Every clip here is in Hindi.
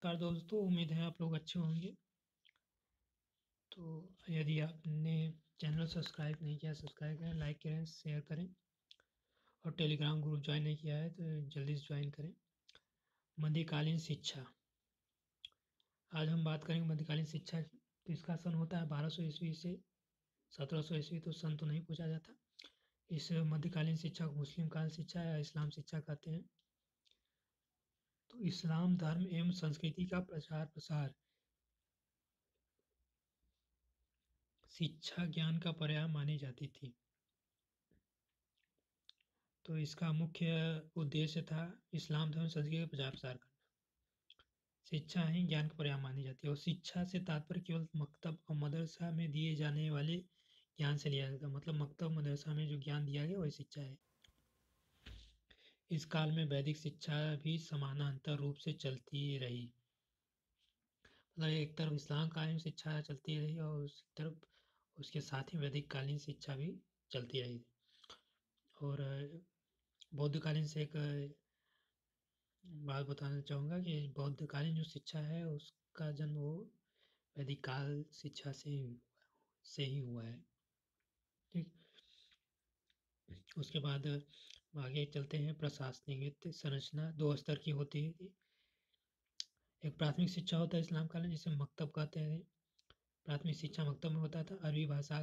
नमस्कार दोस्तों, उम्मीद है आप लोग अच्छे होंगे। तो यदि आपने चैनल सब्सक्राइब नहीं किया, सब्सक्राइब करें, लाइक करें, शेयर करें और टेलीग्राम ग्रुप ज्वाइन नहीं किया है तो जल्दी से ज्वाइन करें। मध्यकालीन शिक्षा। आज हम बात करेंगे मध्यकालीन शिक्षा की। तो इसका सन होता है 1200 ईस्वी से 1700 ईस्वी। तो सन तो नहीं पूछा जाता। इस मध्यकालीन शिक्षा को मुस्लिम काल शिक्षा या इस्लाम शिक्षा कहते हैं। तो इस्लाम धर्म एवं संस्कृति का प्रचार प्रसार शिक्षा ज्ञान का पर्याय मानी जाती थी। तो इसका मुख्य उद्देश्य था इस्लाम धर्म संस्कृति का प्रचार प्रसार करना। शिक्षा ही ज्ञान का पर्याय मानी जाती है और शिक्षा से तात्पर्य केवल मकतब और मदरसा में दिए जाने वाले ज्ञान से लिया जाता है। मतलब मकतब मदरसा में जो ज्ञान दिया गया वही शिक्षा है। इस काल में वैदिक शिक्षा भी समानांतर रूप से चलती रही। मतलब एक तरफ इस्लाम कालीन शिक्षा चलती रही और उस तरफ उसके साथ ही वैदिक कालीन शिक्षा भी चलती रही। और बौद्धकालीन से एक बात बताना चाहूँगा कि बौद्धकालीन जो शिक्षा है उसका जन्म वो वैदिक काल शिक्षा से ही हुआ है। ठीक। उसके बाद आगे चलते हैं। प्रशासनिक संरचना 2 स्तर की होती है। एक प्राथमिक शिक्षा होता है इस्लाम काल में जिसे मकतब कहते हैं। प्राथमिक शिक्षा मकतब में होता था। अरबी भाषा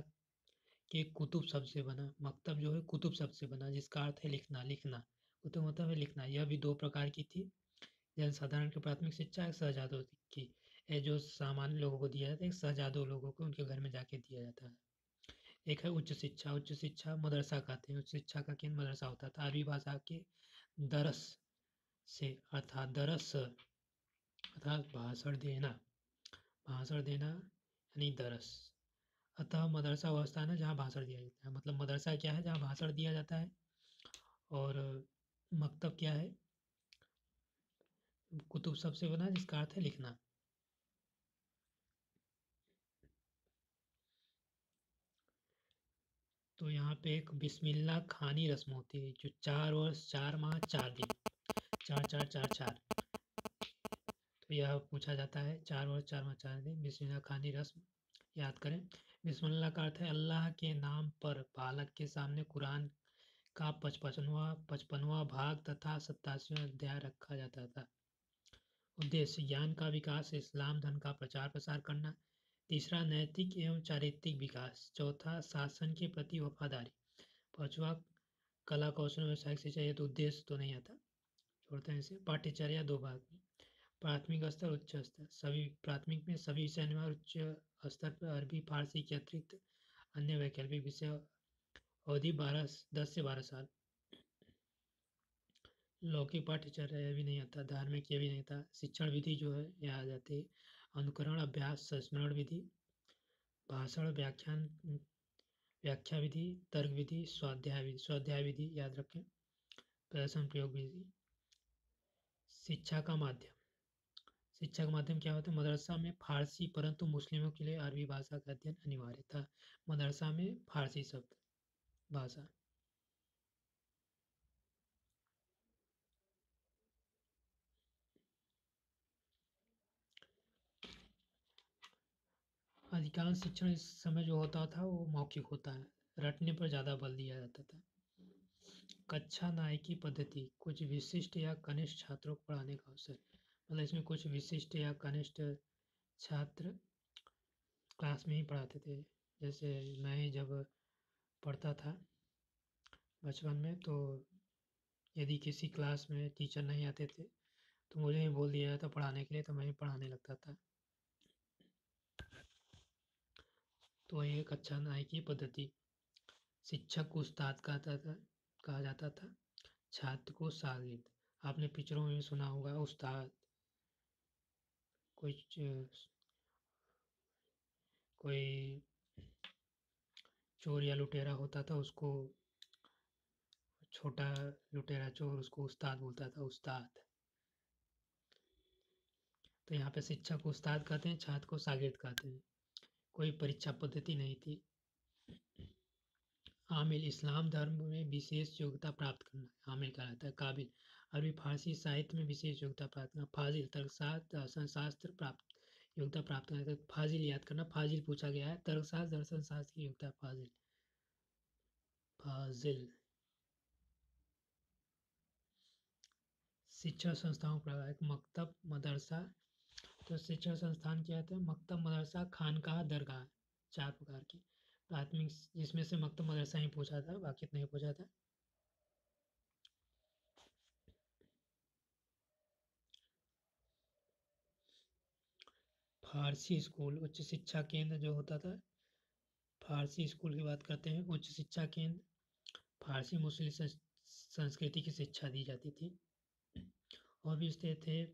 के कुतुब शब्द से बना। मकतब जो है कुतुब शब्द से बना जिसका अर्थ है लिखना। कुतुब मतलब है लिखना। यह भी 2 प्रकार की थी। जनसाधारण की प्राथमिक शिक्षा एक शहजादों की। ये जो सामान्य लोगों को दिया जाता है, एक शहजादों लोगों को उनके घर में जाके दिया जाता है। एक है उच्च शिक्षा। उच्च शिक्षा मदरसा कहते हैं। उच्च शिक्षा का केंद्र मदरसा होता था। अरबी भाषा के दरस से अर्थात दरस अर्थात भाषण देना यानी दरस। अतः मदरसा वह स्थान है जहाँ भाषण दिया जाता है। मतलब मदरसा क्या है? जहाँ भाषण दिया जाता है। और मकतब क्या है? कुतुब शब्द से बना जिसका अर्थ है लिखना। तो यहाँ पे एक बिस्मिल्लाह खानी रस्म होती है जो 4 वर्ष 4 माह 4 दिन 4 4 4 4। तो यह पूछा जाता है 4 वर्ष 4 माह 4 दिन बिस्मिल्लाह खानी रस्म याद करें। बिस्मिल्लाह का अर्थ है अल्लाह के नाम पर। बालक के सामने कुरान का 55वां भाग तथा 87वां अध्याय रखा जाता था। उद्देश्य ज्ञान का विकास, इस्लाम धर्म का प्रचार प्रसार करना। तीसरा नैतिक एवं चारित्रिक विकास। चौथा शासन के प्रति वफादारी। पांचवा कला कौशल व्यवसायिक शिक्षा। ये तो उद्देश्य तो नहीं आता, छोड़ते हैं इसे। पाठ्यचर्या 2 भाग में। प्राथमिक स्तर उच्च स्तर। सभी प्राथमिक में सभी विषय अनिवार्य। उच्च स्तर पर अरबी फारसी के अतिरिक्त अन्य वैकल्पिक विषय। अवधि 10 से 12 साल। लौकिक पाठ्यचर्या यह भी नहीं आता। धार्मिक ये भी नहीं था। शिक्षण विधि जो है यह आ जाती है। अनुकरण अभ्यास संस्मरण विधि, भाषण व्याख्यान व्याख्या विधि, तर्क विधि, स्वाध्याय विधि याद रखें। प्रदर्शन प्रयोग विधि। शिक्षा का माध्यम। शिक्षा का माध्यम क्या होता है? मदरसा में फारसी, परंतु मुस्लिमों के लिए अरबी भाषा का अध्ययन अनिवार्य था। मदरसा में फारसी शब्द भाषा। अधिकांश शिक्षण इस समय जो होता था वो मौखिक होता है। रटने पर ज़्यादा बल दिया जाता था। कक्षा नायकी पद्धति। कुछ विशिष्ट या कनिष्ठ छात्रों को पढ़ाने का अवसर। मतलब इसमें कुछ विशिष्ट या कनिष्ठ छात्र क्लास में ही पढ़ाते थे। जैसे मैं जब पढ़ता था बचपन में, तो यदि किसी क्लास में टीचर नहीं आते थे तो मुझे ही बोल दिया जाता पढ़ाने के लिए, तो मैं ही पढ़ाने लगता था। तो ये एक अच्छा नायकी पद्धति। शिक्षक को उस्ताद कहा जाता था। छात्र को शागिर्द। आपने पिक्चरों में भी सुना होगा उस्ताद। कोई कोई चोर या लुटेरा होता था, उसको छोटा लुटेरा चोर उसको उस्ताद बोलता था, उस्ताद। तो यहाँ पे शिक्षक को उस्ताद कहते हैं, छात्र को शागिर्द कहते हैं। कोई परीक्षा पद्धति नहीं थी। आमिल। इस्लाम धर्म में विशेष योग्यता प्राप्त करना आमिल कहलाता है। काबिल। अरबी फारसी साहित्य में विशेष योग्यता प्राप्त करना। फाजिल तर्कशास्त्र दर्शन शास्त्र प्राप्त योग्यता प्राप्त करना। तो फाजिल याद करना, फाजिल पूछा गया है। तर्कशास्त्र दर्शन शास्त्र की योग्यता फाजिल। फाजिल। शिक्षा संस्थाओं का एक मकतब मदरसा। तो शिक्षा संस्थान क्या होते हैं? मकतब मदरसा खानकाह दरगाह, 4 प्रकार की। प्राथमिक, जिसमें से मकतब मदरसा ही पूछा था, बाकी नहीं पूछा था। फारसी स्कूल उच्च शिक्षा केंद्र जो होता था, फारसी स्कूल की बात करते हैं। उच्च शिक्षा केंद्र फारसी मुस्लिम संस्कृति की शिक्षा दी जाती थी। और भी थे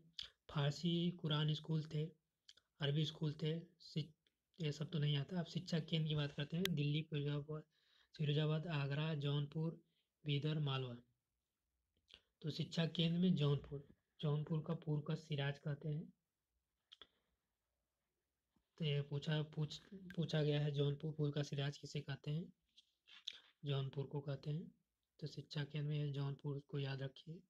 फारसी कुरान स्कूल थे, अरबी स्कूल थे। ये सब तो नहीं आता। अब शिक्षा केंद्र की बात करते हैं। दिल्ली, फिरोजाबाद, आगरा, जौनपुर, बीदर, मालवा। तो शिक्षा केंद्र में जौनपुर का पूर्व का सिराज कहते हैं। तो ये पूछा गया है, जौनपुर पूर्व का सिराज किसे कहते हैं? जौनपुर को कहते हैं। तो शिक्षा केंद्र में जौनपुर को याद रखिए।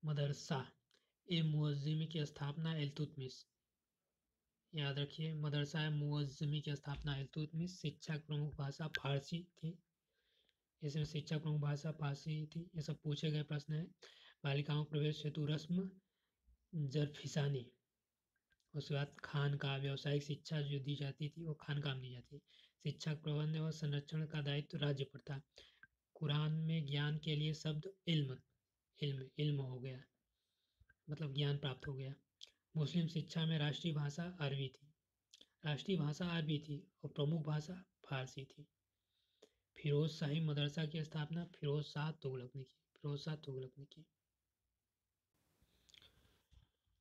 मदरसा ए मुअज़्ज़मी की स्थापना इल्तुतमिश। याद रखिए, मदरसा ए मुअज़्ज़मी की स्थापना इल्तुतमिश। शिक्षा प्रमुख भाषा फारसी थी। इसमें शिक्षा प्रमुख भाषा फारसी थी। ये सब पूछे गए प्रश्न हैं। बालिकाओं प्रवेश हेतु रस्म जरफिसानी। उसके बाद खान का व्यावसायिक शिक्षा जो दी जाती थी वो खानका में दी जाती। शिक्षा प्रबंध और संरक्षण का दायित्व राज्य पर था। कुरान में ज्ञान के लिए शब्द इल्म हो गया, मतलब ज्ञान प्राप्त हो गया। मुस्लिम शिक्षा में राष्ट्रीय भाषा अरबी थी। और प्रमुख भाषा फारसी थी। फिरोज शाही मदरसा की स्थापना फिरोज शाह तुगलक ने की।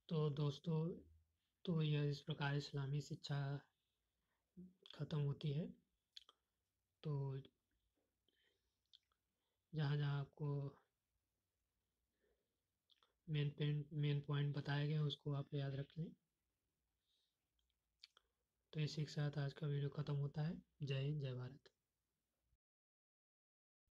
तो दोस्तों, तो यह इस प्रकार इस्लामी शिक्षा खत्म होती है। तो जहाँ जहाँ आपको मेन पॉइंट बताए गए उसको आप याद रख लें। तो इसी के साथ आज का वीडियो ख़त्म होता है। जय हिंद, जय भारत।